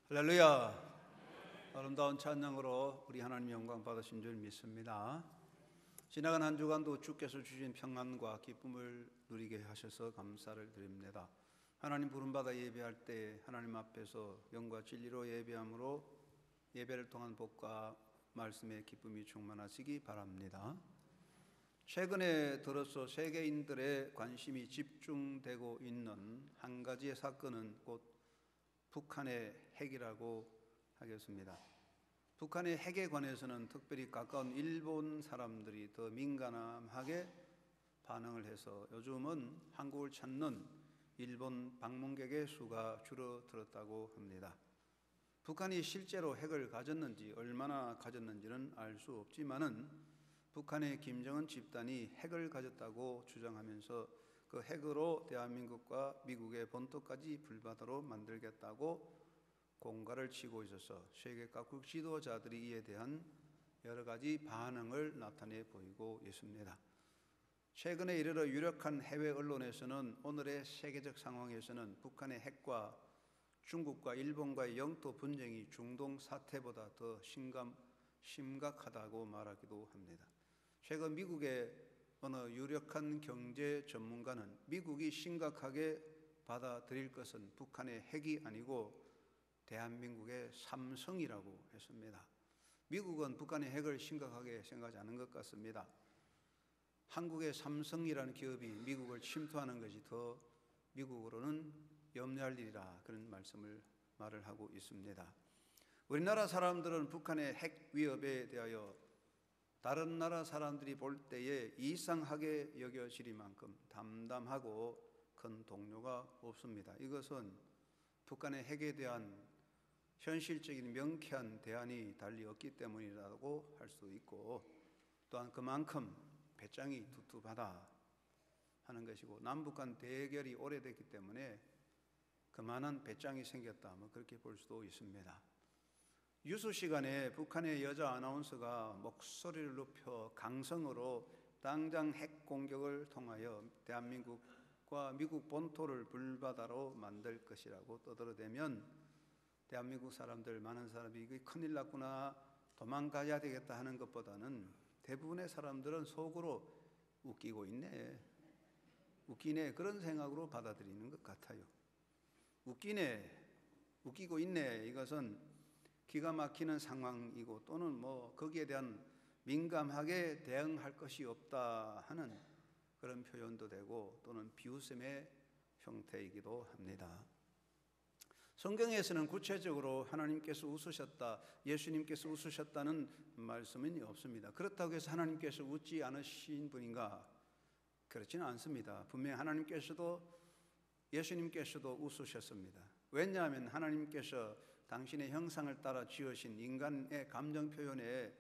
할렐루야. 아름다운 찬양으로 우리 하나님 영광 받으신 줄 믿습니다. 지나간 한 주간도 주께서 주신 평안과 기쁨을 누리게 하셔서 감사를 드립니다. 하나님 부름받아 예배할 때 하나님 앞에서 영과 진리로 예배함으로 예배를 통한 복과 말씀의 기쁨이 충만하시기 바랍니다. 최근에 들어서 세계인들의 관심이 집중되고 있는 한 가지의 사건은 곧 북한의 핵이라고 하겠습니다. 북한의 핵에 관해서는 특별히 가까운 일본 사람들이 더 민감하게 반응을 해서 요즘은 한국을 찾는 일본 방문객의 수가 줄어들었다고 합니다. 북한이 실제로 핵을 가졌는지 얼마나 가졌는지는 알 수 없지만은 북한의 김정은 집단이 핵을 가졌다고 주장하면서 그 핵으로 대한민국과 미국의 본토까지 불바다로 만들겠다고 공갈을 치고 있어서 세계 각국 지도자들이 이에 대한 여러 가지 반응을 나타내 보이고 있습니다. 최근에 이르러 유력한 해외 언론에서는 오늘의 세계적 상황에서는 북한의 핵과 중국과 일본과의 영토 분쟁이 중동 사태보다 더 심각하다고 말하기도 합니다. 최근 미국의 어느 유력한 경제 전문가는 미국이 심각하게 받아들일 것은 북한의 핵이 아니고 대한민국의 삼성이라고 했습니다. 미국은 북한의 핵을 심각하게 생각하지 않은 것 같습니다. 한국의 삼성이라는 기업이 미국을 침투하는 것이 더 미국으로는 염려할 일이라 그런 말을 하고 있습니다. 우리나라 사람들은 북한의 핵 위협에 대하여 다른 나라 사람들이 볼 때에 이상하게 여겨지리만큼 담담하고 큰 동요가 없습니다. 이것은 북한의 핵에 대한 현실적인 명쾌한 대안이 달리 없기 때문이라고 할 수 있고, 또한 그만큼 배짱이 두툼하다 하는 것이고, 남북 간 대결이 오래됐기 때문에 그만한 배짱이 생겼다, 그렇게 볼 수도 있습니다. 뉴스 시간에 북한의 여자 아나운서가 목소리를 높여 강성으로 당장 핵 공격을 통하여 대한민국과 미국 본토를 불바다로 만들 것이라고 떠들어대면 대한민국 사람들, 많은 사람이 이게 큰일 났구나, 도망가야 되겠다 하는 것보다는 대부분의 사람들은 속으로 웃기네, 그런 생각으로 받아들이는 것 같아요. 웃기고 있네, 이것은 기가 막히는 상황이고 또는 거기에 대한 민감하게 대응할 것이 없다 하는 그런 표현도 되고 또는 비웃음의 형태이기도 합니다. 성경에서는 구체적으로 하나님께서 웃으셨다, 예수님께서 웃으셨다는 말씀은 없습니다. 그렇다고 해서 하나님께서 웃지 않으신 분인가? 그렇지는 않습니다. 분명히 하나님께서도 예수님께서도 웃으셨습니다. 왜냐하면 하나님께서 당신의 형상을 따라 지으신 인간의 감정 표현에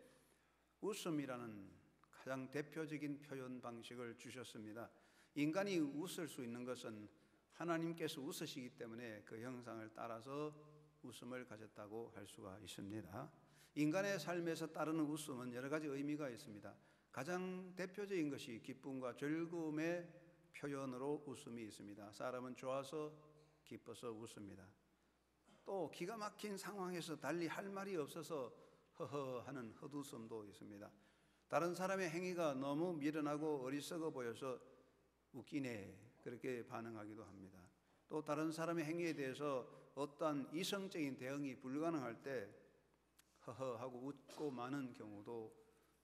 웃음이라는 가장 대표적인 표현 방식을 주셨습니다. 인간이 웃을 수 있는 것은 하나님께서 웃으시기 때문에 그 형상을 따라서 웃음을 가졌다고 할 수가 있습니다. 인간의 삶에서 따르는 웃음은 여러 가지 의미가 있습니다. 가장 대표적인 것이 기쁨과 즐거움의 표현으로 웃음이 있습니다. 사람은 좋아서 기뻐서 웃습니다. 또 기가 막힌 상황에서 달리 할 말이 없어서 허허 하는 헛웃음도 있습니다. 다른 사람의 행위가 너무 미련하고 어리석어 보여서 웃기네, 그렇게 반응하기도 합니다. 또 다른 사람의 행위에 대해서 어떠한 이성적인 대응이 불가능할 때 허허 하고 웃고 마는 경우도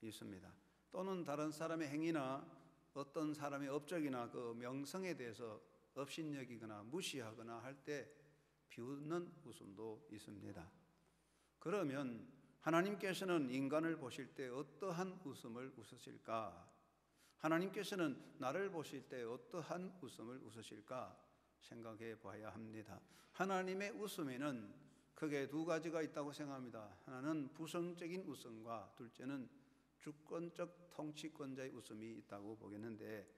있습니다. 또는 다른 사람의 행위나 어떤 사람의 업적이나 그 명성에 대해서 업신여기거나 무시하거나 할 때 비웃는 웃음도 있습니다. 그러면 하나님께서는 인간을 보실 때 어떠한 웃음을 웃으실까? 하나님께서는 나를 보실 때 어떠한 웃음을 웃으실까 생각해 봐야 합니다. 하나님의 웃음에는 크게 두 가지가 있다고 생각합니다. 하나는 부성적인 웃음과 둘째는 주권적 통치권자의 웃음이 있다고 보겠는데,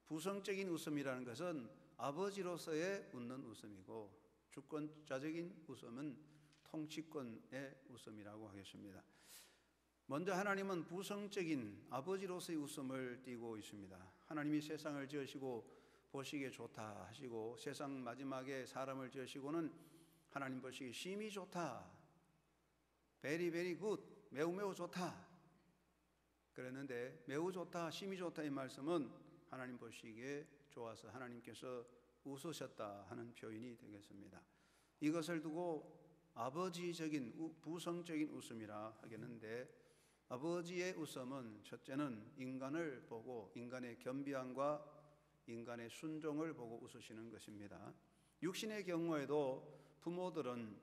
부성적인 웃음이라는 것은 아버지로서의 웃는 웃음이고 주권자적인 웃음은 통치권의 웃음이라고 하겠습니다. 먼저 하나님은 부성적인 아버지로서의 웃음을 띠고 있습니다. 하나님이 세상을 지으시고 보시기에 좋다 하시고 세상 마지막에 사람을 지으시고는 하나님 보시기에 심히 좋다, very very good, 매우 매우 좋다 그랬는데, 매우 좋다, 심히 좋다 이 말씀은 하나님 보시기에 좋아서 하나님께서 웃으셨다 하는 표현이 되겠습니다. 이것을 두고 아버지적인 부성적인 웃음이라 하겠는데, 아버지의 웃음은 첫째는 인간을 보고 인간의 겸비함과 인간의 순종을 보고 웃으시는 것입니다. 육신의 경우에도 부모들은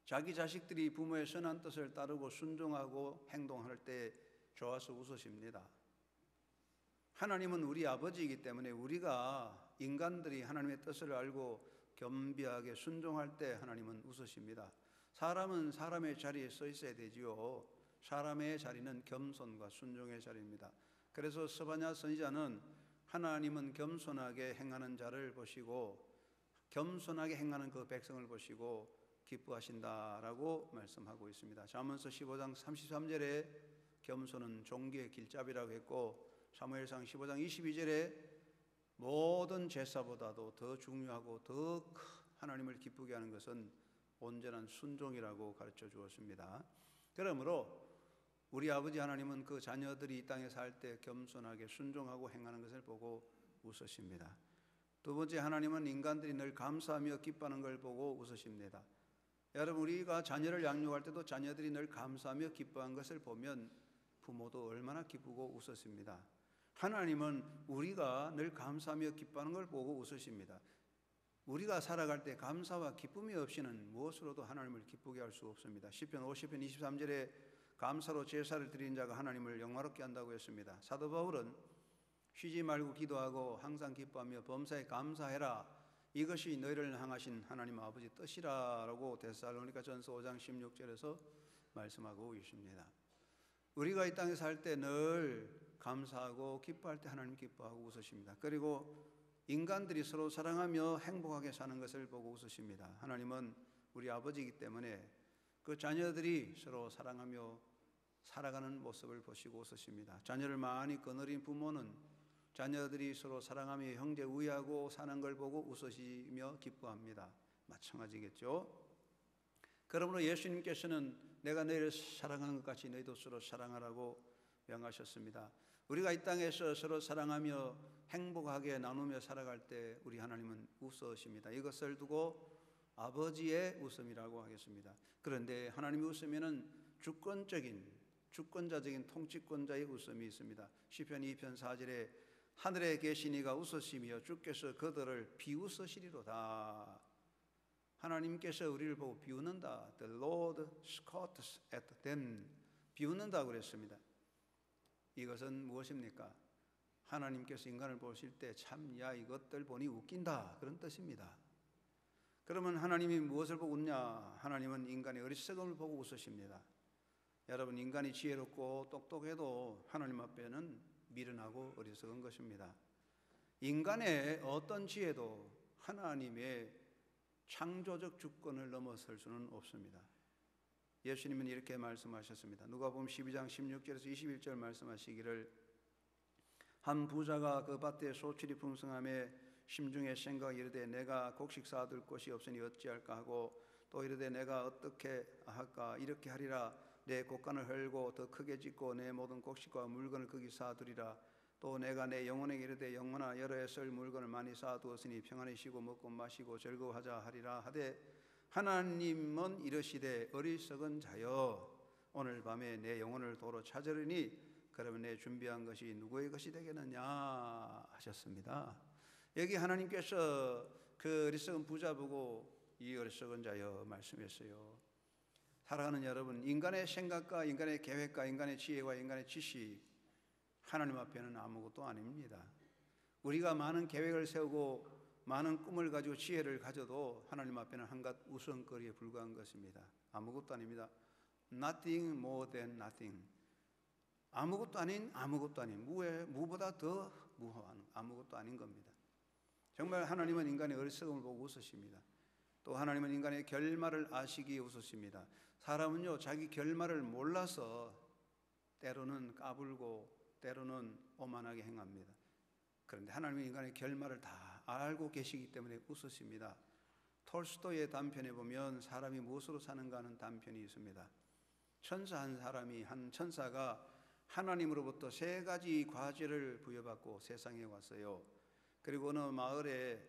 자기 자식들이 부모의 선한 뜻을 따르고 순종하고 행동할 때 좋아서 웃으십니다. 하나님은 우리 아버지이기 때문에 우리가 인간들이 하나님의 뜻을 알고 겸비하게 순종할 때 하나님은 웃으십니다. 사람은 사람의 자리에 서 있어야 되지요. 사람의 자리는 겸손과 순종의 자리입니다. 그래서 스바냐 선지자는 하나님은 겸손하게 행하는 자를 보시고 겸손하게 행하는 그 백성을 보시고 기뻐하신다라고 말씀하고 있습니다. 잠언서 15장 33절에 겸손은 종기의 길잡이라고 했고, 사무엘상 15장 22절에 모든 제사보다도 더 중요하고 더 하나님을 기쁘게 하는 것은 온전한 순종이라고 가르쳐 주었습니다. 그러므로 우리 아버지 하나님은 그 자녀들이 이 땅에 살 때 겸손하게 순종하고 행하는 것을 보고 웃으십니다. 두 번째, 하나님은 인간들이 늘 감사하며 기뻐하는 걸 보고 웃으십니다. 여러분, 우리가 자녀를 양육할 때도 자녀들이 늘 감사하며 기뻐한 것을 보면 부모도 얼마나 기쁘고 웃었습니다. 하나님은 우리가 늘 감사하며 기뻐하는 걸 보고 웃으십니다. 우리가 살아갈 때 감사와 기쁨이 없이는 무엇으로도 하나님을 기쁘게 할 수 없습니다. 시편 50편 23절에 감사로 제사를 드린 자가 하나님을 영화롭게 한다고 했습니다. 사도 바울은 쉬지 말고 기도하고 항상 기뻐하며 범사에 감사해라, 이것이 너희를 향하신 하나님 아버지 뜻이라고 데살로니가전서 5장 16절에서 말씀하고 계십니다. 우리가 이 땅에 살 때 늘 감사하고 기뻐할 때 하나님 기뻐하고 웃으십니다. 그리고 인간들이 서로 사랑하며 행복하게 사는 것을 보고 웃으십니다. 하나님은 우리 아버지이기 때문에 그 자녀들이 서로 사랑하며 살아가는 모습을 보시고 웃으십니다. 자녀를 많이 거느린 부모는 자녀들이 서로 사랑하며 형제 우애하고 사는 걸 보고 웃으시며 기뻐합니다. 마찬가지겠죠. 그러므로 예수님께서는 내가 너희를 사랑한 것 같이 너희도 서로 사랑하라고 명하셨습니다. 우리가 이 땅에서 서로 사랑하며 행복하게 나누며 살아갈 때 우리 하나님은 웃으십니다. 이것을 두고 아버지의 웃음이라고 하겠습니다. 그런데 하나님이 웃으면은 주권자적인 통치권자의 웃음이 있습니다. 시편 2편 4절에 하늘에 계신 이가 웃으시며 주께서 그들을 비웃으시리로다. 하나님께서 우리를 보고 비웃는다. The Lord scoffs at them. 비웃는다고 그랬습니다. 이것은 무엇입니까? 하나님께서 인간을 보실 때 참 야 이것들 보니 웃긴다 그런 뜻입니다. 그러면 하나님이 무엇을 보고 웃냐? 하나님은 인간의 어리석음을 보고 웃으십니다. 여러분, 인간이 지혜롭고 똑똑해도 하나님 앞에는 미련하고 어리석은 것입니다. 인간의 어떤 지혜도 하나님의 창조적 주권을 넘어설 수는 없습니다. 예수님은 이렇게 말씀하셨습니다. 누가복음 12장 16절에서 21절 말씀하시기를, 한 부자가 그 밭에 소출이 풍성함에 심중에 생각이 이르되 내가 곡식 쌓아둘 곳이 없으니 어찌할까 하고, 또 이르되 내가 어떻게 할까, 이렇게 하리라, 내 곡간을 헐고 더 크게 짓고 내 모든 곡식과 물건을 거기 쌓아두리라. 또 내가 내 영혼에게 이르되 영혼아 여러 해 쓸 물건을 많이 쌓아두었으니 평안히 쉬고 먹고 마시고 즐거워하자 하리라 하되, 하나님은 이르시되 어리석은 자여 오늘 밤에 내 영혼을 도로 찾으리니 그러면 내 준비한 것이 누구의 것이 되겠느냐 하셨습니다. 여기 하나님께서 그 어리석은 부자 보고 이 어리석은 자여 말씀했어요. 살아가는 여러분, 인간의 생각과 인간의 계획과 인간의 지혜와 인간의 지식, 하나님 앞에는 아무것도 아닙니다. 우리가 많은 계획을 세우고 많은 꿈을 가지고 지혜를 가져도 하나님 앞에는 한갓 웃음거리에 불과한 것입니다. 아무것도 아닙니다. Nothing more than nothing. 아무것도 아닌 아무것도 아닌, 무보다 더 무한 아무것도 아닌 겁니다. 정말 하나님은 인간의 어리석음을 보고 웃으십니다. 또 하나님은 인간의 결말을 아시기에 웃으십니다. 사람은요 자기 결말을 몰라서 때로는 까불고 때로는 오만하게 행합니다. 그런데 하나님은 인간의 결말을 다 알고 계시기 때문에 웃으십니다. 톨스토이의 단편에 보면 사람이 무엇으로 사는가 하는 단편이 있습니다. 한 천사가 하나님으로부터 3가지 과제를 부여받고 세상에 왔어요. 그리고 어느 마을에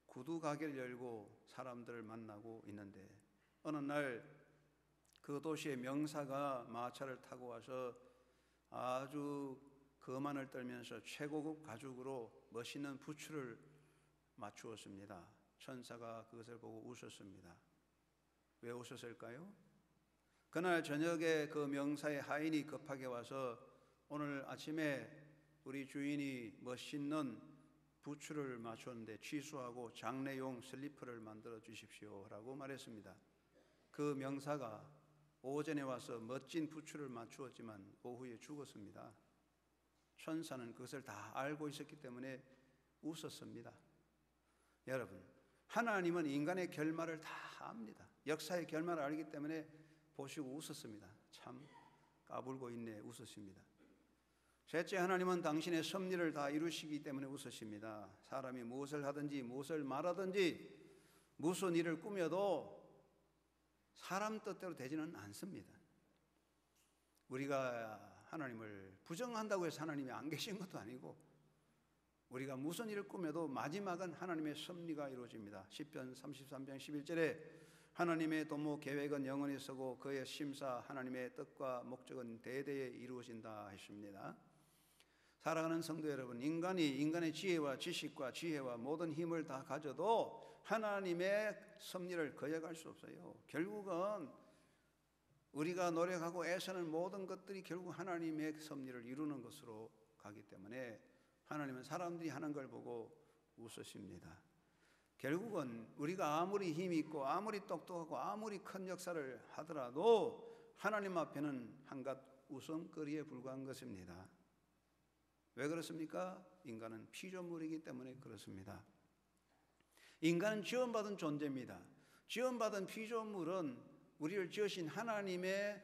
구두 가게를 열고 사람들을 만나고 있는데, 어느 날 그 도시의 명사가 마차를 타고 와서 아주 거만을 떨면서 최고급 가죽으로 멋있는 부츠를 맞추었습니다. 천사가 그것을 보고 웃었습니다. 왜 웃었을까요? 그날 저녁에 그 명사의 하인이 급하게 와서 오늘 아침에 우리 주인이 멋있는 부츠를 맞췄는데 취소하고 장례용 슬리퍼를 만들어 주십시오 라고 말했습니다. 그 명사가 오전에 와서 멋진 부츠를 맞추었지만 오후에 죽었습니다. 천사는 그것을 다 알고 있었기 때문에 웃었습니다. 여러분, 하나님은 인간의 결말을 다 압니다. 역사의 결말을 알기 때문에 보시고 웃었습니다. 참 까불고 있네 웃으십니다. 셋째, 하나님은 당신의 섭리를 다 이루시기 때문에 웃으십니다. 사람이 무엇을 하든지 무엇을 말하든지 무슨 일을 꾸며도 사람 뜻대로 되지는 않습니다. 우리가 하나님을 부정한다고 해서 하나님이 안 계신 것도 아니고, 우리가 무슨 일을 꾸며도 마지막은 하나님의 섭리가 이루어집니다. 시편 33편 11절에 하나님의 도모 계획은 영원히 서고 그의 심사 하나님의 뜻과 목적은 대대에 이루어진다 했습니다. 사랑하는 성도 여러분, 인간의 지혜와 지식과 지혜와 모든 힘을 다 가져도 하나님의 섭리를 거역할 수 없어요. 결국은 우리가 노력하고 애쓰는 모든 것들이 결국 하나님의 섭리를 이루는 것으로 가기 때문에 하나님은 사람들이 하는 걸 보고 웃으십니다. 결국은 우리가 아무리 힘이 있고 아무리 똑똑하고 아무리 큰 역사를 하더라도 하나님 앞에는 한갓 웃음거리에 불과한 것입니다. 왜 그렇습니까? 인간은 피조물이기 때문에 그렇습니다. 인간은 지원받은 존재입니다. 지원받은 피조물은 우리를 지으신 하나님의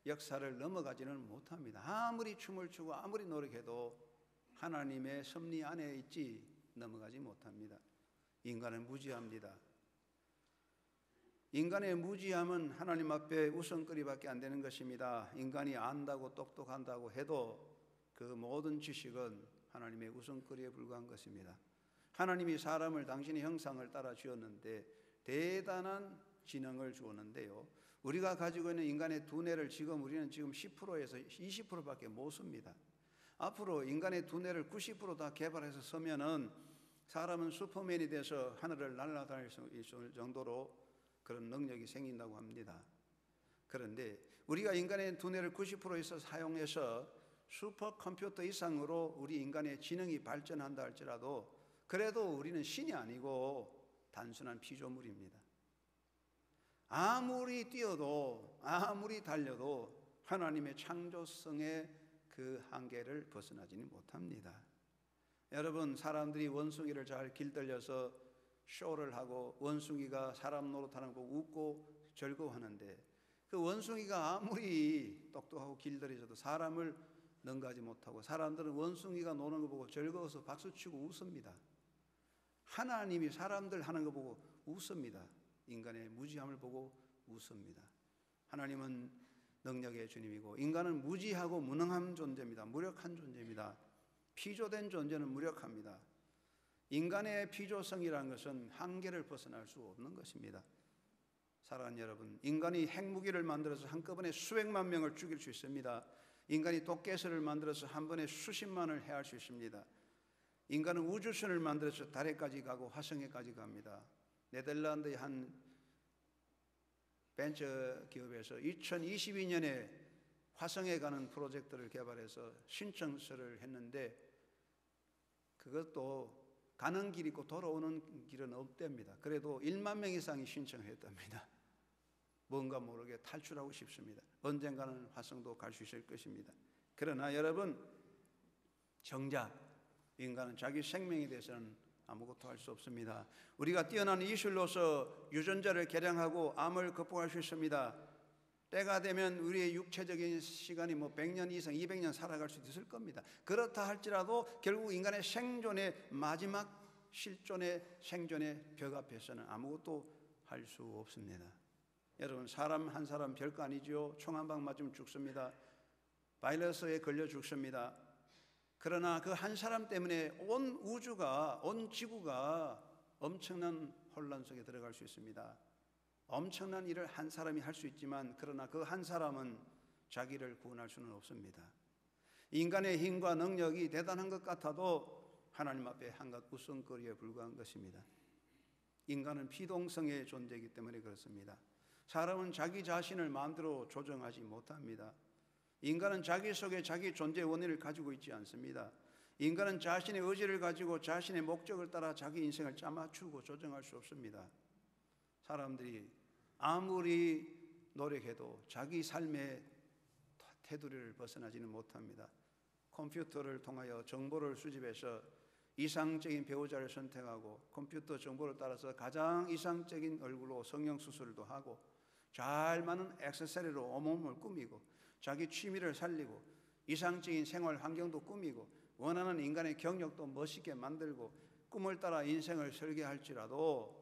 역사를 넘어가지는 못합니다. 아무리 춤을 추고 아무리 노력해도 하나님의 섭리 안에 있지 넘어가지 못합니다. 인간은 무지합니다. 인간의 무지함은 하나님 앞에 웃음거리밖에 안 되는 것입니다. 인간이 안다고 똑똑한다고 해도 그 모든 지식은 하나님의 웃음거리에 불과한 것입니다. 하나님이 사람을 당신의 형상을 따라 지었는데 대단한 지능을 주었는데요, 우리가 가지고 있는 인간의 두뇌를 우리는 지금 10%에서 20%밖에 못 씁니다. 앞으로 인간의 두뇌를 90% 다 개발해서 쓰면은 사람은 슈퍼맨이 돼서 하늘을 날아다닐 수 있을 정도로 그런 능력이 생긴다고 합니다. 그런데 우리가 인간의 두뇌를 90%에서 사용해서 슈퍼컴퓨터 이상으로 우리 인간의 지능이 발전한다 할지라도 그래도 우리는 신이 아니고 단순한 피조물입니다. 아무리 뛰어도 아무리 달려도 하나님의 창조성의 그 한계를 벗어나지는 못합니다. 여러분, 사람들이 원숭이를 잘 길들여서 쇼를 하고 원숭이가 사람 노릇하는 거 보고 웃고 즐거워하는데, 그 원숭이가 아무리 똑똑하고 길들여져도 사람을 능가하지 못하고 사람들은 원숭이가 노는 거 보고 즐거워서 박수치고 웃습니다. 하나님이 사람들 하는 거 보고 웃습니다. 인간의 무지함을 보고 웃습니다. 하나님은 능력의 주님이고 인간은 무지하고 무능한 존재입니다. 무력한 존재입니다. 피조된 존재는 무력합니다. 인간의 피조성이라는 것은 한계를 벗어날 수 없는 것입니다. 사랑하는 여러분, 인간이 핵무기를 만들어서 한꺼번에 수백만 명을 죽일 수 있습니다. 인간이 독개설을 만들어서 한 번에 수십만을 해할 수 있습니다. 인간은 우주선을 만들어서 달에까지 가고 화성에까지 갑니다. 네덜란드의 한 벤처 기업에서 2022년에 화성에 가는 프로젝트를 개발해서 신청서를 했는데 그것도 가는 길 있고 돌아오는 길은 없답니다. 그래도 1만 명 이상이 신청했답니다. 뭔가 모르게 탈출하고 싶습니다. 언젠가는 화성도 갈 수 있을 것입니다. 그러나 여러분, 정작 인간은 자기 생명에 대해서는 아무것도 할 수 없습니다. 우리가 뛰어난 이술로서 유전자를 개량하고 암을 극복할 수 있습니다. 때가 되면 우리의 육체적인 시간이 100년 이상 200년 살아갈 수도 있을 겁니다. 그렇다 할지라도 결국 인간의 생존의 마지막 실존의 생존의 벽 앞에서는 아무것도 할 수 없습니다. 여러분, 사람 한 사람 별거 아니죠. 총 한 방 맞으면 죽습니다. 바이러스에 걸려 죽습니다. 그러나 그 한 사람 때문에 온 우주가, 온 지구가 엄청난 혼란 속에 들어갈 수 있습니다. 엄청난 일을 한 사람이 할 수 있지만, 그러나 그 한 사람은 자기를 구원할 수는 없습니다. 인간의 힘과 능력이 대단한 것 같아도 하나님 앞에 한낱 웃음거리에 불과한 것입니다. 인간은 피동성의 존재이기 때문에 그렇습니다. 사람은 자기 자신을 마음대로 조정하지 못합니다. 인간은 자기 속에 자기 존재의 원인을 가지고 있지 않습니다. 인간은 자신의 의지를 가지고 자신의 목적을 따라 자기 인생을 짜맞추고 조정할 수 없습니다. 사람들이 아무리 노력해도 자기 삶의 테두리를 벗어나지는 못합니다. 컴퓨터를 통하여 정보를 수집해서 이상적인 배우자를 선택하고 컴퓨터 정보를 따라서 가장 이상적인 얼굴로 성형수술도 하고 잘 맞는 액세서리로 온몸을 꾸미고 자기 취미를 살리고 이상적인 생활 환경도 꾸미고 원하는 인간의 경력도 멋있게 만들고 꿈을 따라 인생을 설계할지라도,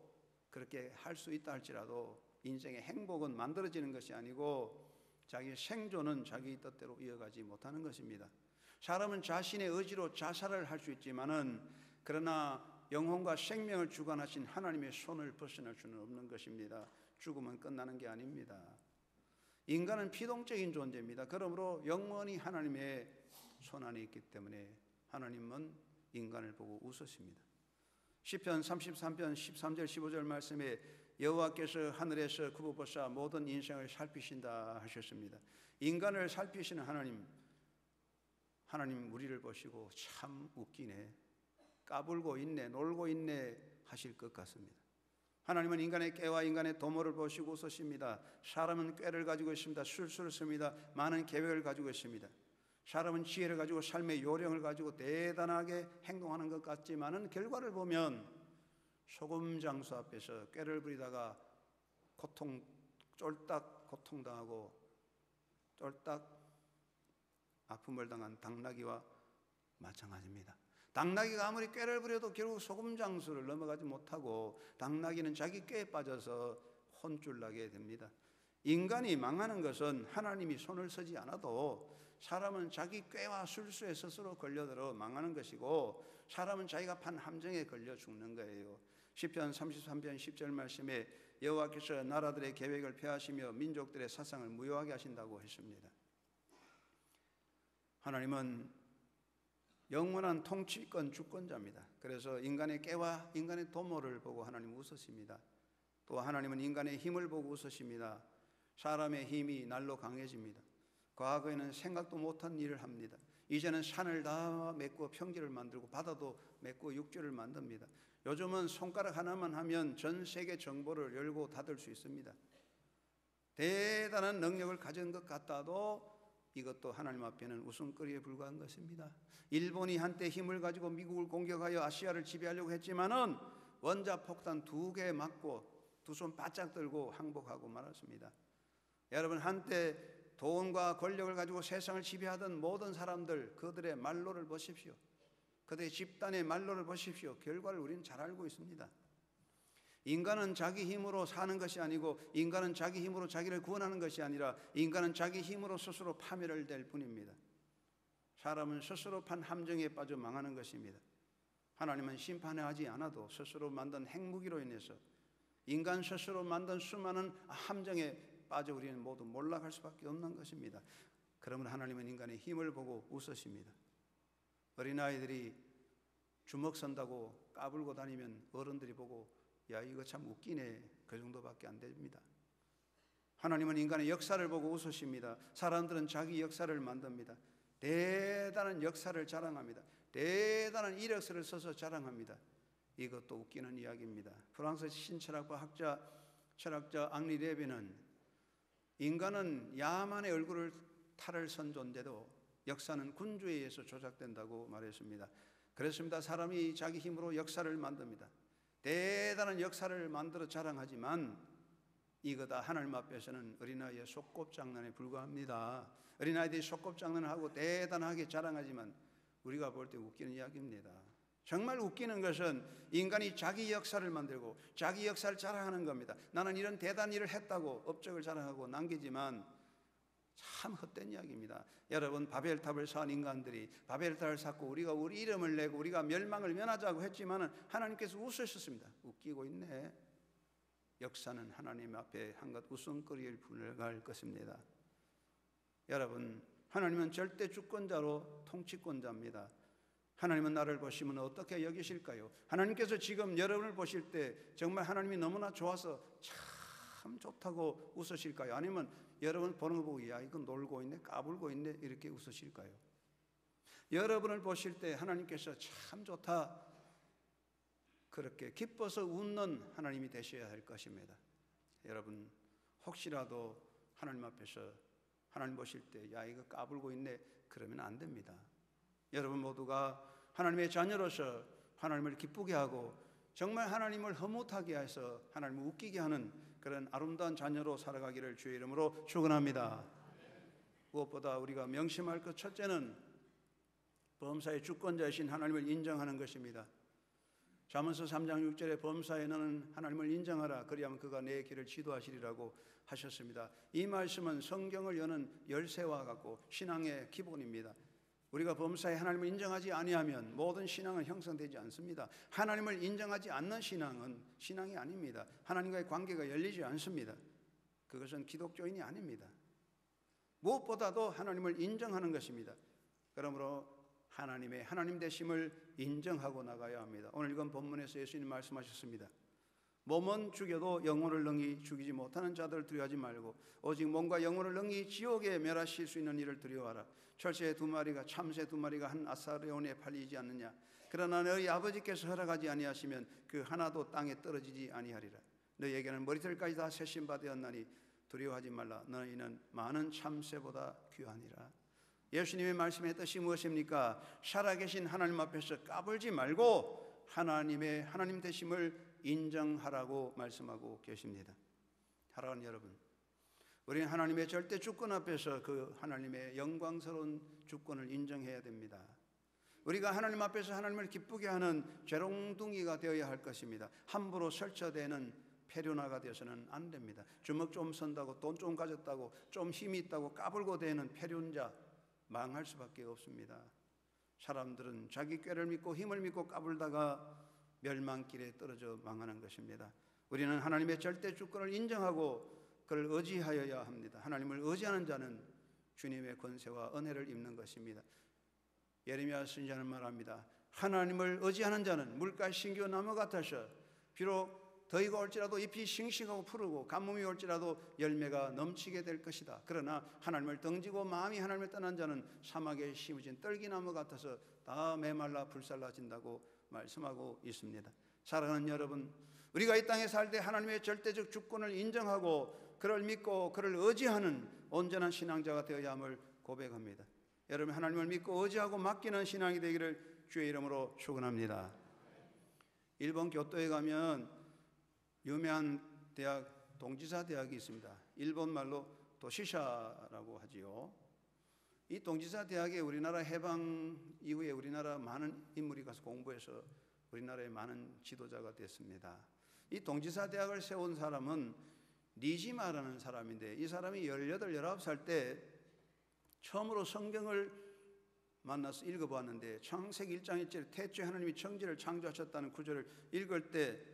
그렇게 할 수 있다 할지라도 인생의 행복은 만들어지는 것이 아니고 자기 생존은 자기 뜻대로 이어가지 못하는 것입니다. 사람은 자신의 의지로 자살을 할 수 있지만은, 그러나 영혼과 생명을 주관하신 하나님의 손을 벗어날 수는 없는 것입니다. 죽으면 끝나는 게 아닙니다. 인간은 피동적인 존재입니다. 그러므로 영원히 하나님의 손 안에 있기 때문에 하나님은 인간을 보고 웃으십니다. 시편 33편 13절 15절 말씀에 여호와께서 하늘에서 굽어보사 모든 인생을 살피신다 하셨습니다. 인간을 살피시는 하나님 우리를 보시고 참 웃기네, 까불고 있네, 놀고 있네 하실 것 같습니다. 하나님은 인간의 깨와 인간의 도모를 보시고 웃으십니다. 사람은 꾀를 가지고 있습니다. 술수를 씁니다. 많은 계획을 가지고 있습니다. 사람은 지혜를 가지고 삶의 요령을 가지고 대단하게 행동하는 것 같지만은 결과를 보면 소금 장수 앞에서 꾀를 부리다가 쫄딱 고통당하고 쫄딱 아픔을 당한 당나귀와 마찬가지입니다. 당나귀가 아무리 꾀를 부려도 결국 소금 장수를 넘어가지 못하고 당나귀는 자기 꾀에 빠져서 혼쭐나게 됩니다. 인간이 망하는 것은 하나님이 손을 쓰지 않아도 사람은 자기 꾀와 술수에 스스로 걸려들어 망하는 것이고, 사람은 자기가 판 함정에 걸려 죽는 거예요. 시편 33편 10절 말씀에 여호와께서 나라들의 계획을 폐하시며 민족들의 사상을 무효하게 하신다고 했습니다. 하나님은 영원한 통치권 주권자입니다. 그래서 인간의 깨와 인간의 도모를 보고 하나님 웃으십니다. 또 하나님은 인간의 힘을 보고 웃으십니다. 사람의 힘이 날로 강해집니다. 과거에는 생각도 못한 일을 합니다. 이제는 산을 다 맺고 평지를 만들고 바다도 맺고 육지를 만듭니다. 요즘은 손가락 하나만 하면 전 세계 정보를 열고 닫을 수 있습니다. 대단한 능력을 가진 것 같아도 이것도 하나님 앞에는 웃음거리에 불과한 것입니다. 일본이 한때 힘을 가지고 미국을 공격하여 아시아를 지배하려고 했지만은 원자폭탄 2개 맞고 두 손 바짝 들고 항복하고 말았습니다. 여러분, 한때 돈과 권력을 가지고 세상을 지배하던 모든 사람들, 그들의 말로를 보십시오. 그들의 집단의 말로를 보십시오. 결과를 우리는 잘 알고 있습니다. 인간은 자기 힘으로 사는 것이 아니고, 인간은 자기 힘으로 자기를 구원하는 것이 아니라 인간은 자기 힘으로 스스로 파멸을 될 뿐입니다. 사람은 스스로 판 함정에 빠져 망하는 것입니다. 하나님은 심판하지 않아도 스스로 만든 핵무기로 인해서 인간 스스로 만든 수많은 함정에 빠져 우리는 모두 몰락할 수밖에 없는 것입니다. 그러면 하나님은 인간의 힘을 보고 웃으십니다. 어린아이들이 주먹 선다고 까불고 다니면 어른들이 보고 야, 이거 참 웃기네, 그 정도밖에 안 됩니다. 하나님은 인간의 역사를 보고 웃으십니다. 사람들은 자기 역사를 만듭니다. 대단한 역사를 자랑합니다. 대단한 이력서를 써서 자랑합니다. 이것도 웃기는 이야기입니다. 프랑스 신철학과 철학자 앙리 레비는 인간은 야만의 얼굴을 탈을 선 존재도 역사는 군주에 의해서 조작된다고 말했습니다. 그렇습니다. 사람이 자기 힘으로 역사를 만듭니다. 대단한 역사를 만들어 자랑하지만 이거다 하나님 앞에서는 어린아이의 소꿉장난에 불과합니다. 어린아이들이 소꿉장난을 하고 대단하게 자랑하지만 우리가 볼 때 웃기는 이야기입니다. 정말 웃기는 것은 인간이 자기 역사를 만들고 자기 역사를 자랑하는 겁니다. 나는 이런 대단한 일을 했다고 업적을 자랑하고 남기지만 참 헛된 이야기입니다. 여러분, 바벨탑을 쌓은 인간들이 바벨탑을 쌓고 우리가 우리 이름을 내고 우리가 멸망을 면하자고 했지만 하나님께서 웃으셨습니다. 웃기고 있네. 역사는 하나님 앞에 한껏 웃음거리를 불러갈 것입니다. 여러분, 하나님은 절대 주권자로 통치권자입니다. 하나님은 나를 보시면 어떻게 여기실까요? 하나님께서 지금 여러분을 보실 때 정말 하나님이 너무나 좋아서 참 좋다고 웃으실까요? 아니면 여러분 보는 거 보고 야, 이거 놀고 있네, 까불고 있네 이렇게 웃으실까요? 여러분을 보실 때 하나님께서 참 좋다 그렇게 기뻐서 웃는 하나님이 되셔야 할 것입니다. 여러분, 혹시라도 하나님 앞에서 하나님 보실 때 야, 이거 까불고 있네 그러면 안 됩니다. 여러분 모두가 하나님의 자녀로서 하나님을 기쁘게 하고 정말 하나님을 허무하게 해서 하나님을 웃기게 하는 그런 아름다운 자녀로 살아가기를 주의 이름으로 축원합니다. 무엇보다 우리가 명심할 것 첫째는 범사의 주권자이신 하나님을 인정하는 것입니다. 잠언서 3장 6절에 범사에 너는 하나님을 인정하라 그리하면 그가 내 길을 지도하시리라고 하셨습니다. 이 말씀은 성경을 여는 열쇠와 같고 신앙의 기본입니다. 우리가 범사에 하나님을 인정하지 아니하면 모든 신앙은 형성되지 않습니다. 하나님을 인정하지 않는 신앙은 신앙이 아닙니다. 하나님과의 관계가 열리지 않습니다. 그것은 기독교인이 아닙니다. 무엇보다도 하나님을 인정하는 것입니다. 그러므로 하나님의 하나님 되심을 인정하고 나가야 합니다. 오늘 이건 본문에서 예수님 말씀하셨습니다. 몸은 죽여도 영혼을 능히 죽이지 못하는 자들을 두려워하지 말고 오직 몸과 영혼을 능히 지옥에 멸하실 수 있는 이를 두려워하라. 철새 2마리가 참새 2마리가 한 아사르온에 팔리지 않느냐. 그러나 너희 아버지께서 허락하지 아니하시면 그 하나도 땅에 떨어지지 아니하리라. 너희에게는 머리털까지 다 세신 바 되었나니 두려워하지 말라. 너희는 많은 참새보다 귀하니라. 예수님의 말씀의 뜻이 무엇입니까? 살아계신 하나님 앞에서 까불지 말고 하나님의 하나님 되심을 인정하라고 말씀하고 계십니다. 사랑하는 여러분, 우리는 하나님의 절대 주권 앞에서 그 하나님의 영광스러운 주권을 인정해야 됩니다. 우리가 하나님 앞에서 하나님을 기쁘게 하는 재롱둥이가 되어야 할 것입니다. 함부로 설쳐대는 페류나가 되어서는 안 됩니다. 주먹 좀 선다고 돈 좀 가졌다고 좀 힘이 있다고 까불고 대는 페륜자 망할 수밖에 없습니다. 사람들은 자기 꾀를 믿고 힘을 믿고 까불다가 멸망길에 떨어져 망하는 것입니다. 우리는 하나님의 절대 주권을 인정하고 그를 의지하여야 합니다. 하나님을 의지하는 자는 주님의 권세와 은혜를 입는 것입니다. 예레미야 선지자는 말합니다. 하나님을 의지하는 자는 물가 신겨 나무 같아서 비록 더위가 올지라도 잎이 싱싱하고 푸르고 가뭄이 올지라도 열매가 넘치게 될 것이다. 그러나 하나님을 등지고 마음이 하나님을 떠난 자는 사막에 심어진 떨기나무 같아서 다 메말라 불살라진다고 말씀하고 있습니다. 사랑하는 여러분, 우리가 이 땅에 살 때 하나님의 절대적 주권을 인정하고 그를 믿고 그를 의지하는 온전한 신앙자가 되어야 함을 고백합니다. 여러분, 하나님을 믿고 의지하고 맡기는 신앙이 되기를 주의 이름으로 축원합니다. 일본 교토에 가면 유명한 대학 동지사 대학이 있습니다. 일본 말로 도시샤라고 하지요. 이 동지사 대학에 우리나라 해방 이후에 우리나라 많은 인물이 가서 공부해서 우리나라의 많은 지도자가 됐습니다. 이 동지사 대학을 세운 사람은 니지마라는 사람인데 이 사람이 18, 19살 때 처음으로 성경을 만나서 읽어보았는데 창세기 1장 1절 태초에 하나님이 천지를 창조하셨다는 구절을 읽을 때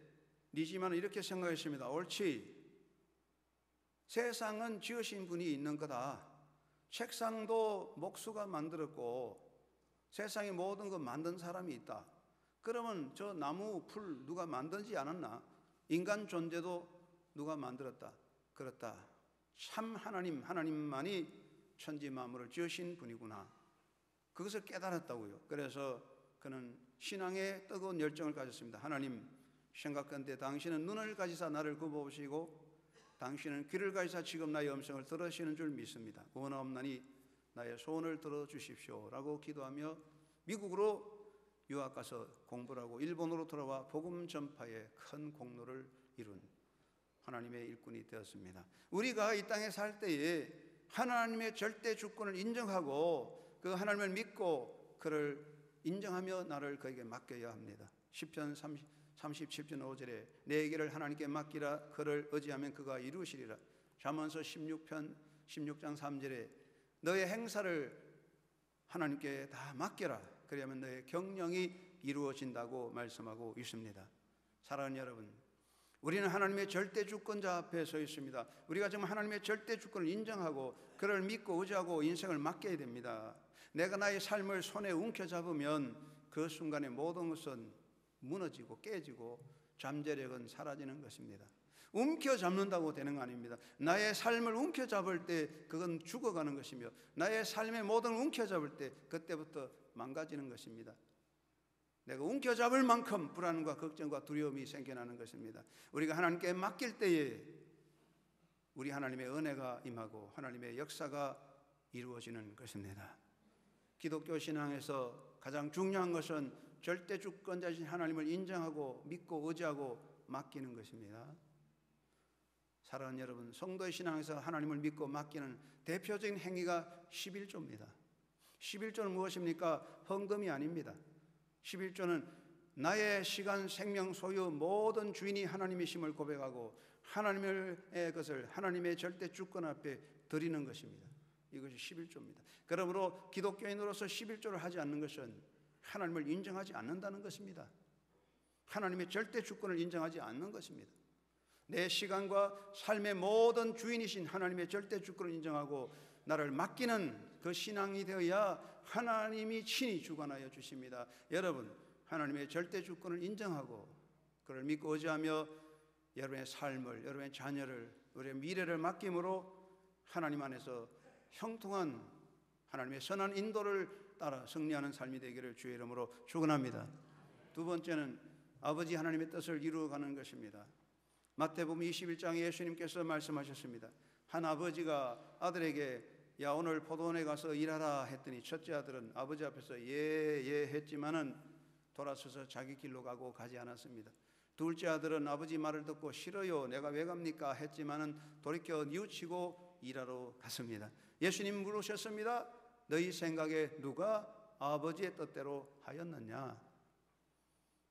니지마는 이렇게 생각했습니다. 옳지, 세상은 지으신 분이 있는 거다. 책상도 목수가 만들었고 세상의 모든 것 만든 사람이 있다. 그러면 저 나무, 풀 누가 만들지 않았나? 인간 존재도 누가 만들었다. 그렇다. 참 하나님만이 천지 만물을 지으신 분이구나. 그것을 깨달았다고요. 그래서 그는 신앙의 뜨거운 열정을 가졌습니다. 하나님, 생각건대 당신은 눈을 가지사 나를 굽어보시고 당신은 귀를 가지사 지금 나의 음성을 들으시는 줄 믿습니다. 원하옵나니 나의 소원을 들어주십시오 라고 기도하며 미국으로 유학 가서 공부를 하고 일본으로 돌아와 복음 전파에 큰 공로를 이룬 하나님의 일꾼이 되었습니다. 우리가 이 땅에 살 때에 하나님의 절대 주권을 인정하고 그 하나님을 믿고 그를 인정하며 나를 그에게 맡겨야 합니다. 시편 37편 5절에 내 길을 하나님께 맡기라. 그를 의지하면 그가 이루시리라. 잠언서 16장 3절에 너의 행사를 하나님께 다 맡겨라. 그러면 너의 경영이 이루어진다고 말씀하고 있습니다. 사랑하는 여러분, 우리는 하나님의 절대 주권자 앞에 서 있습니다. 우리가 정말 하나님의 절대 주권을 인정하고 그를 믿고 의지하고 인생을 맡겨야 됩니다. 내가 나의 삶을 손에 움켜잡으면 그 순간에 모든 것은 무너지고 깨지고 잠재력은 사라지는 것입니다. 움켜잡는다고 되는 거 아닙니다. 나의 삶을 움켜잡을 때 그건 죽어가는 것이며 나의 삶의 모든 움켜잡을 때 그때부터 망가지는 것입니다. 내가 움켜잡을 만큼 불안과 걱정과 두려움이 생겨나는 것입니다. 우리가 하나님께 맡길 때에 우리 하나님의 은혜가 임하고 하나님의 역사가 이루어지는 것입니다. 기독교 신앙에서 가장 중요한 것은 절대 주권자이신 하나님을 인정하고 믿고 의지하고 맡기는 것입니다. 사랑하는 여러분, 성도의 신앙에서 하나님을 믿고 맡기는 대표적인 행위가 11조입니다. 11조는 무엇입니까? 헌금이 아닙니다. 11조는 나의 시간, 생명, 소유 모든 주인이 하나님이심을 고백하고 하나님의 것을 하나님의 절대 주권 앞에 드리는 것입니다. 이것이 11조입니다. 그러므로 기독교인으로서 11조를 하지 않는 것은 하나님을 인정하지 않는다는 것입니다. 하나님의 절대 주권을 인정하지 않는 것입니다. 내 시간과 삶의 모든 주인이신 하나님의 절대 주권을 인정하고 나를 맡기는 그 신앙이 되어야 하나님이 친히 주관하여 주십니다. 여러분, 하나님의 절대 주권을 인정하고 그를 믿고 의지하며 여러분의 삶을, 여러분의 자녀를, 여러분의 미래를 맡김으로 하나님 안에서 형통한 하나님의 선한 인도를 따라 승리하는 삶이 되기를 주의 이름으로 축원합니다. 두 번째는 아버지 하나님의 뜻을 이루어가는 것입니다. 마태복음 21장에 예수님께서 말씀하셨습니다. 한 아버지가 아들에게 야 오늘 포도원에 가서 일하라 했더니 첫째 아들은 아버지 앞에서 예 했지만은 돌아서서 자기 길로 가지 않았습니다. 둘째 아들은 아버지 말을 듣고 싫어요 내가 왜 갑니까 했지만은 돌이켜 뉘우치고 일하러 갔습니다. 예수님 물으셨습니다. 너희 생각에 누가 아버지의 뜻대로 하였느냐?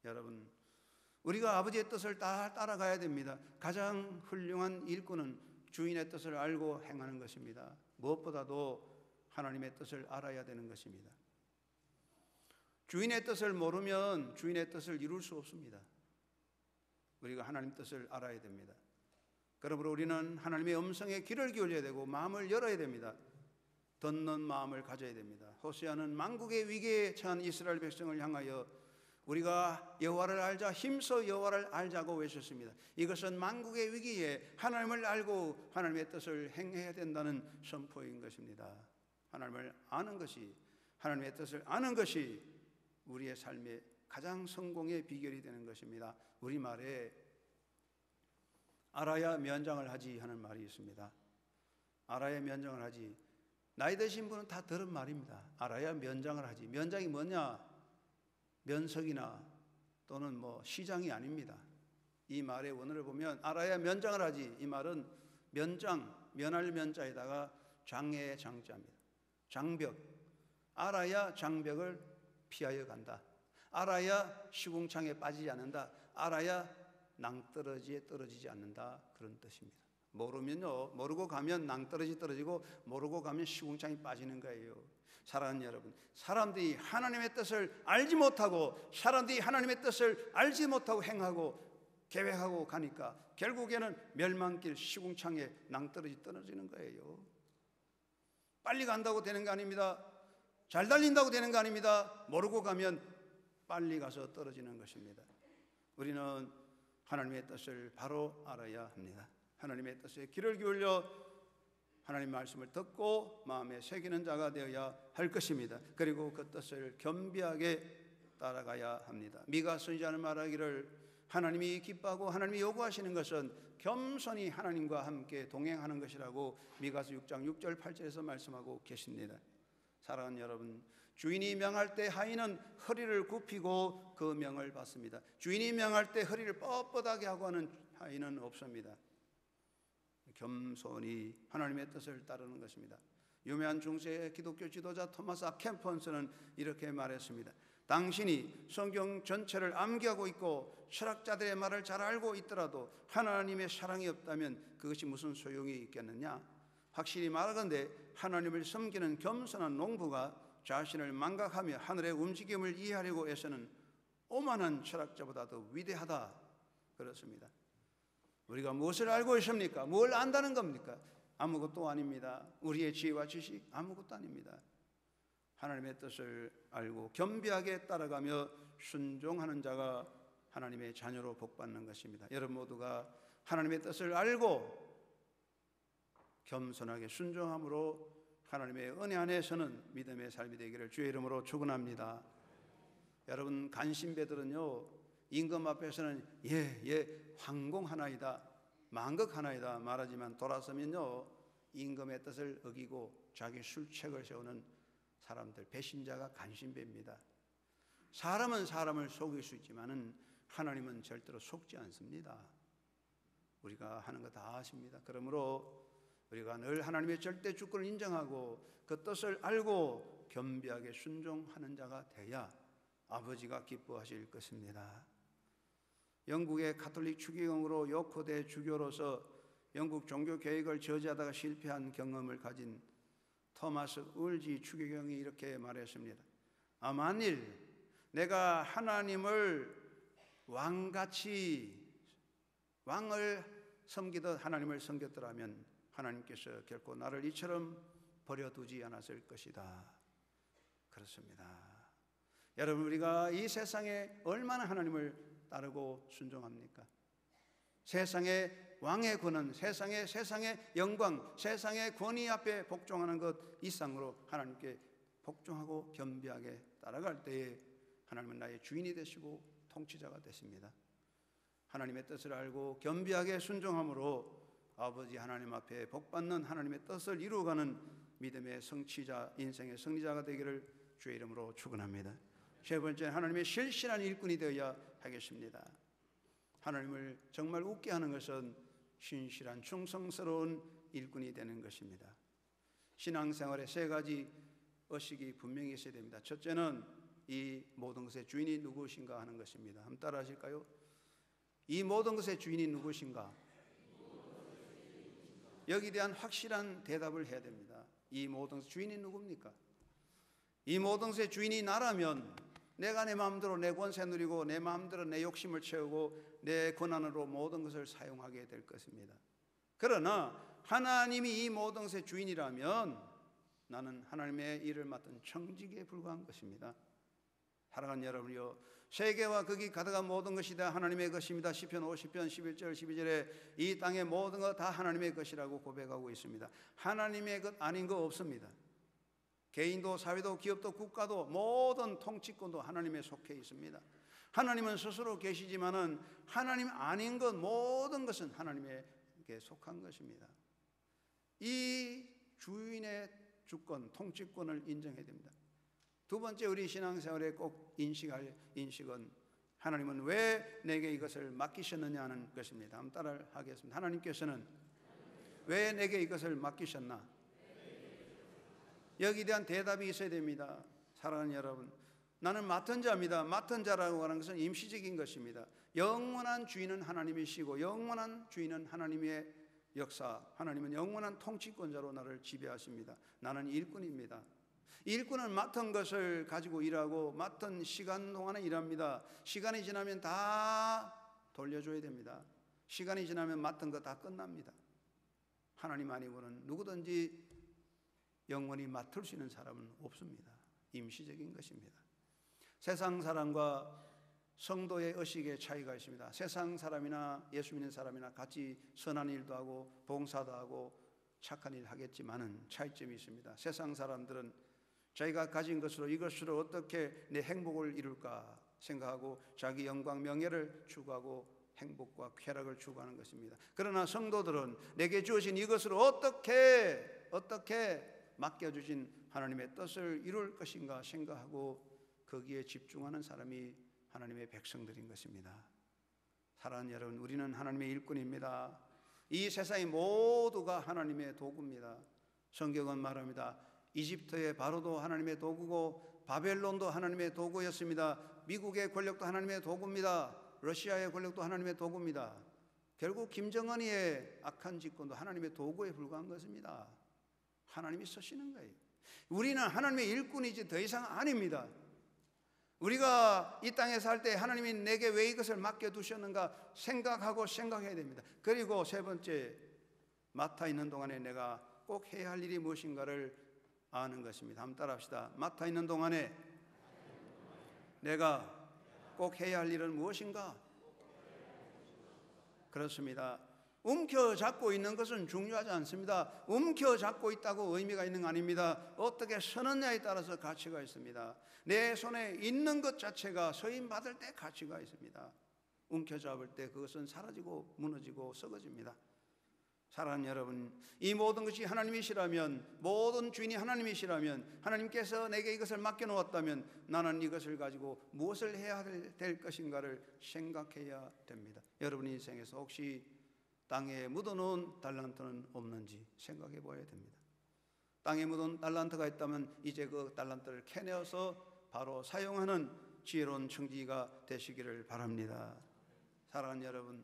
여러분, 우리가 아버지의 뜻을 다 따라가야 됩니다. 가장 훌륭한 일꾼은 주인의 뜻을 알고 행하는 것입니다. 무엇보다도 하나님의 뜻을 알아야 되는 것입니다. 주인의 뜻을 모르면 주인의 뜻을 이룰 수 없습니다. 우리가 하나님 뜻을 알아야 됩니다. 그러므로 우리는 하나님의 음성에 귀를 기울여야 되고 마음을 열어야 됩니다. 듣는 마음을 가져야 됩니다. 호세아는 만국의 위기에 처한 이스라엘 백성을 향하여 우리가 여호와를 알자 힘써 여호와를 알자고 외쳤습니다. 이것은 만국의 위기에 하나님을 알고 하나님의 뜻을 행해야 된다는 선포인 것입니다. 하나님을 아는 것이, 하나님의 뜻을 아는 것이 우리의 삶의 가장 성공의 비결이 되는 것입니다. 우리말에 알아야 면장을 하지 하는 말이 있습니다. 알아야 면장을 하지. 나이 드신 분은 다 들은 말입니다. 알아야 면장을 하지. 면장이 뭐냐? 면석이나 또는 시장이 아닙니다. 이 말의 원어를 보면 알아야 면장을 하지. 이 말은 면장, 면할 면자에다가 장애의 장자입니다. 장벽. 알아야 장벽을 피하여 간다. 알아야 시궁창에 빠지지 않는다. 알아야 낭떠러지에 떨어지지 않는다. 그런 뜻입니다. 모르면요, 모르고 가면 낭떠러지 떨어지고 모르고 가면 시궁창에 빠지는 거예요. 사랑하는 여러분, 사람들이 하나님의 뜻을 알지 못하고 사람들이 하나님의 뜻을 알지 못하고 행하고 계획하고 가니까 결국에는 멸망길 시궁창에 낭떠러지 떨어지는 거예요. 빨리 간다고 되는 거 아닙니다. 잘 달린다고 되는 거 아닙니다. 모르고 가면 빨리 가서 떨어지는 것입니다. 우리는 하나님의 뜻을 바로 알아야 합니다. 하나님의 뜻에 귀를 기울여 하나님 말씀을 듣고 마음에 새기는 자가 되어야 할 것입니다. 그리고 그 뜻을 겸비하게 따라가야 합니다. 미가 선지자는 말하기를 하나님이 기뻐하고 하나님이 요구하시는 것은 겸손히 하나님과 함께 동행하는 것이라고 미가서 6장 6절 8절에서 말씀하고 계십니다. 사랑하는 여러분, 주인이 명할 때 하인은 허리를 굽히고 그 명을 받습니다. 주인이 명할 때 허리를 뻣뻣하게 하고 하는 하인은 없습니다. 겸손히 하나님의 뜻을 따르는 것입니다. 유명한 중세 기독교 지도자 토마스 아 캠펀스는 이렇게 말했습니다. 당신이 성경 전체를 암기하고 있고 철학자들의 말을 잘 알고 있더라도 하나님의 사랑이 없다면 그것이 무슨 소용이 있겠느냐? 확실히 말하건대 하나님을 섬기는 겸손한 농부가 자신을 망각하며 하늘의 움직임을 이해하려고 애쓰는 오만한 철학자보다 더 위대하다. 그렇습니다. 우리가 무엇을 알고 있습니까? 뭘 안다는 겁니까? 아무것도 아닙니다. 우리의 지혜와 지식 아무것도 아닙니다. 하나님의 뜻을 알고 겸비하게 따라가며 순종하는 자가 하나님의 자녀로 복받는 것입니다. 여러분 모두가 하나님의 뜻을 알고 겸손하게 순종함으로 하나님의 은혜 안에서는 믿음의 삶이 되기를 주의 이름으로 축원합니다. 여러분 간신배들은요, 임금 앞에서는 황공하나이다, 망극하나이다 말하지만 돌아서면요, 임금의 뜻을 어기고 자기 술책을 세우는 사람들, 배신자가 간신배입니다. 사람은 사람을 속일 수 있지만은 하나님은 절대로 속지 않습니다. 우리가 하는 거 다 아십니다. 그러므로 우리가 늘 하나님의 절대 주권을 인정하고 그 뜻을 알고 겸비하게 순종하는 자가 돼야 아버지가 기뻐하실 것입니다. 영국의 가톨릭 추기경으로 요코대 주교로서 영국 종교 개혁을 저지하다가 실패한 경험을 가진 토마스 울지 추기경이 이렇게 말했습니다. 만일 내가 하나님을 왕같이 왕을 섬기듯 하나님을 섬겼더라면 하나님께서 결코 나를 이처럼 버려두지 않았을 것이다. 그렇습니다. 여러분, 우리가 이 세상에 얼마나 하나님을 따르고 순종합니까? 세상의 왕의 권한, 세상의 영광, 세상의 권위 앞에 복종하는 것 이상으로 하나님께 복종하고 겸비하게 따라갈 때에 하나님은 나의 주인이 되시고 통치자가 되십니다. 하나님의 뜻을 알고 겸비하게 순종함으로 아버지 하나님 앞에 복받는 하나님의 뜻을 이루어가는 믿음의 성취자, 인생의 승리자가 되기를 주의 이름으로 축원합니다. 세 번째, 하나님의 실실한 일꾼이 되어야 하겠습니다. 하나님을 정말 웃게 하는 것은 신실한 충성스러운 일꾼이 되는 것입니다. 신앙생활에 세 가지 의식이 분명히 있어야 됩니다. 첫째는 이 모든 것의 주인이 누구신가 하는 것입니다. 한번 따라 하실까요? 이 모든 것의 주인이 누구신가? 여기에 대한 확실한 대답을 해야 됩니다. 이 모든 것의 주인이 누굽니까? 이 모든 것의 주인이 나라면 내가 내 마음대로 내 권세 누리고 내 마음대로 내 욕심을 채우고 내 권한으로 모든 것을 사용하게 될 것입니다. 그러나 하나님이 이 모든 것의 주인이라면 나는 하나님의 일을 맡은 청직에 불과한 것입니다. 사랑하는 여러분이요, 세계와 거기 가득한 모든 것이 다 하나님의 것입니다. 시편 50편 11절 12절에 이 땅의 모든 것 다 하나님의 것이라고 고백하고 있습니다. 하나님의 것 아닌 거 없습니다. 개인도 사회도 기업도 국가도 모든 통치권도 하나님에 속해 있습니다. 하나님은 스스로 계시지만은 하나님 아닌 것 모든 것은 하나님에게 속한 것입니다. 이 주인의 주권, 통치권을 인정해야 됩니다. 두 번째, 우리 신앙생활에 꼭 인식할 인식은 하나님은 왜 내게 이것을 맡기셨느냐 하는 것입니다. 한번 따라 하겠습니다. 하나님께서는 왜 내게 이것을 맡기셨나? 여기에 대한 대답이 있어야 됩니다. 사랑하는 여러분, 나는 맡은 자입니다. 맡은 자라고 하는 것은 임시적인 것입니다. 영원한 주인은 하나님이시고 영원한 주인은 하나님의 역사, 하나님은 영원한 통치권자로 나를 지배하십니다. 나는 일꾼입니다. 일꾼은 맡은 것을 가지고 일하고 맡은 시간 동안에 일합니다. 시간이 지나면 다 돌려줘야 됩니다. 시간이 지나면 맡은 거 다 끝납니다. 하나님 아니고는 누구든지 영원히 맡을 수 있는 사람은 없습니다. 임시적인 것입니다. 세상 사람과 성도의 의식의 차이가 있습니다. 세상 사람이나 예수 믿는 사람이나 같이 선한 일도 하고 봉사도 하고 착한 일 하겠지만은 차이점이 있습니다. 세상 사람들은 자기가 가진 것으로 이것으로 어떻게 내 행복을 이룰까 생각하고 자기 영광 명예를 추구하고 행복과 쾌락을 추구하는 것입니다. 그러나 성도들은 내게 주어진 이것으로 어떻게 맡겨주신 하나님의 뜻을 이룰 것인가 생각하고 거기에 집중하는 사람이 하나님의 백성들인 것입니다. 사랑하는 여러분, 우리는 하나님의 일꾼입니다. 이 세상의 모두가 하나님의 도구입니다. 성경은 말합니다. 이집트의 바로도 하나님의 도구고 바벨론도 하나님의 도구였습니다. 미국의 권력도 하나님의 도구입니다. 러시아의 권력도 하나님의 도구입니다. 결국 김정은이의 악한 집권도 하나님의 도구에 불과한 것입니다. 하나님이 쓰시는 거예요. 우리는 하나님의 일꾼이지 더 이상 아닙니다. 우리가 이 땅에 살 때 하나님이 내게 왜 이것을 맡겨두셨는가 생각해야 됩니다. 그리고 세 번째, 맡아 있는 동안에 내가 꼭 해야 할 일이 무엇인가를 아는 것입니다. 한번 따라합시다. 맡아 있는 동안에 내가 꼭 해야 할 일은 무엇인가? 그렇습니다. 움켜잡고 있는 것은 중요하지 않습니다. 움켜잡고 있다고 의미가 있는 거 아닙니다. 어떻게 서느냐에 따라서 가치가 있습니다. 내 손에 있는 것 자체가 서임받을 때 가치가 있습니다. 움켜잡을 때 그것은 사라지고 무너지고 썩어집니다. 사랑하는 여러분, 이 모든 것이 하나님이시라면, 모든 주인이 하나님이시라면, 하나님께서 내게 이것을 맡겨놓았다면 나는 이것을 가지고 무엇을 해야 될 것인가를 생각해야 됩니다. 여러분 인생에서 혹시 땅에 묻어놓은 달란트는 없는지 생각해 봐야 됩니다. 땅에 묻은 달란트가 있다면 이제 그 달란트를 캐내어서 바로 사용하는 지혜로운 청지기가 되시기를 바랍니다. 사랑하는 여러분,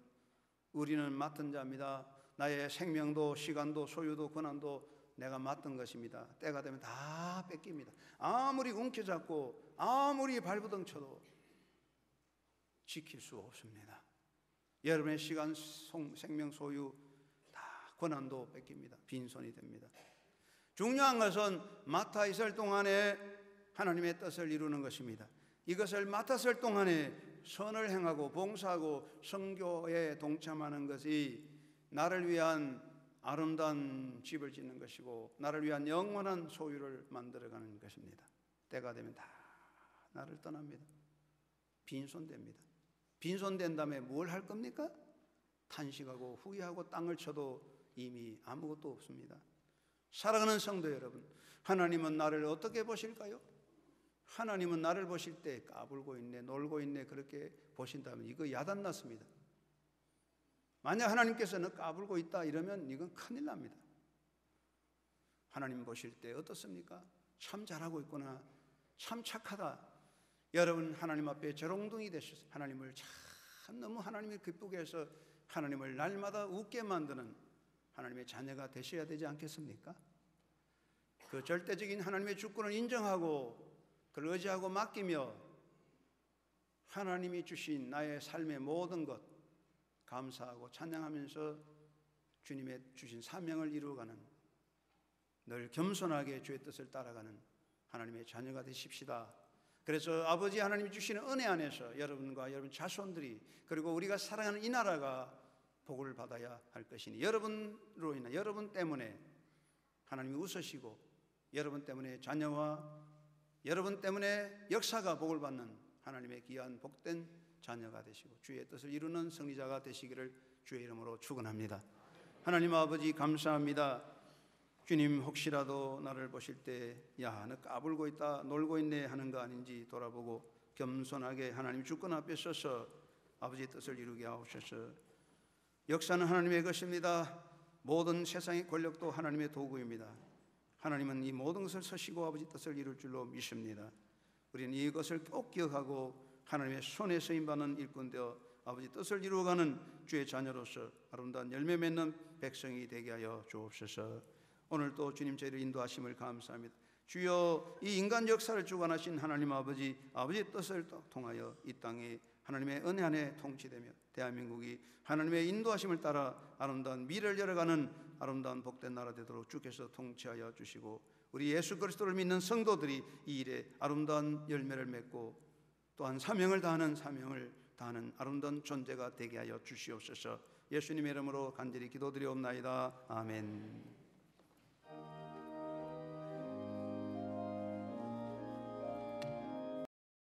우리는 맡은 자입니다. 나의 생명도 시간도 소유도 권한도 내가 맡은 것입니다. 때가 되면 다 뺏깁니다. 아무리 움켜잡고 아무리 발부둥 쳐도 지킬 수 없습니다. 여러분의 시간, 생명, 소유 다 권한도 뺏깁니다. 빈손이 됩니다. 중요한 것은 맡아 있을 동안에 하나님의 뜻을 이루는 것입니다. 이것을 맡았을 동안에 선을 행하고 봉사하고 선교에 동참하는 것이 나를 위한 아름다운 집을 짓는 것이고 나를 위한 영원한 소유를 만들어가는 것입니다. 때가 되면 다 나를 떠납니다. 빈손됩니다. 빈손된 다음에 뭘 할 겁니까? 탄식하고 후회하고 땅을 쳐도 이미 아무것도 없습니다. 사랑하는 성도 여러분, 하나님은 나를 어떻게 보실까요? 하나님은 나를 보실 때 까불고 있네, 놀고 있네 그렇게 보신다면 이거 야단났습니다. 만약 하나님께서는 까불고 있다 이러면 이건 큰일 납니다. 하나님 보실 때 어떻습니까? 참 잘하고 있구나, 참 착하다. 여러분 하나님 앞에 재롱둥이 되셔서 하나님을 참 너무 하나님을 기쁘게 해서 하나님을 날마다 웃게 만드는 하나님의 자녀가 되셔야 되지 않겠습니까? 그 절대적인 하나님의 주권을 인정하고 그를 의지하고 맡기며 하나님이 주신 나의 삶의 모든 것 감사하고 찬양하면서 주님의 주신 사명을 이루어가는, 늘 겸손하게 주의 뜻을 따라가는 하나님의 자녀가 되십시다. 그래서 아버지 하나님이 주시는 은혜 안에서 여러분과 여러분 자손들이, 그리고 우리가 사랑하는 이 나라가 복을 받아야 할 것이니 여러분으로 인해, 여러분 때문에 하나님이 웃으시고 여러분 때문에 자녀와 여러분 때문에 역사가 복을 받는 하나님의 귀한 복된 자녀가 되시고 주의 뜻을 이루는 승리자가 되시기를 주의 이름으로 축원합니다. 하나님 아버지 감사합니다. 주님, 혹시라도 나를 보실 때 야, 너 까불고 있다, 놀고 있네 하는 거 아닌지 돌아보고 겸손하게 하나님 주권 앞에 서서 아버지의 뜻을 이루게 하옵소서. 역사는 하나님의 것입니다. 모든 세상의 권력도 하나님의 도구입니다. 하나님은 이 모든 것을 서시고 아버지 뜻을 이룰 줄로 믿습니다. 우리는 이것을 꼭 기억하고 하나님의 손에 쓰임받는 일꾼되어 아버지 뜻을 이루어가는 주의 자녀로서 아름다운 열매 맺는 백성이 되게 하여 주옵소서. 오늘도 주님 저희를 인도하심을 감사합니다. 주여, 이 인간 역사를 주관하신 하나님 아버지, 아버지의 뜻을 통하여 이 땅에 하나님의 은혜 안에 통치되며 대한민국이 하나님의 인도하심을 따라 아름다운 미래를 열어가는 아름다운 복된 나라 되도록 주께서 통치하여 주시고 우리 예수 그리스도를 믿는 성도들이 이 일에 아름다운 열매를 맺고 또한 사명을 다하는 아름다운 존재가 되게 하여 주시옵소서. 예수님의 이름으로 간절히 기도드리옵나이다. 아멘.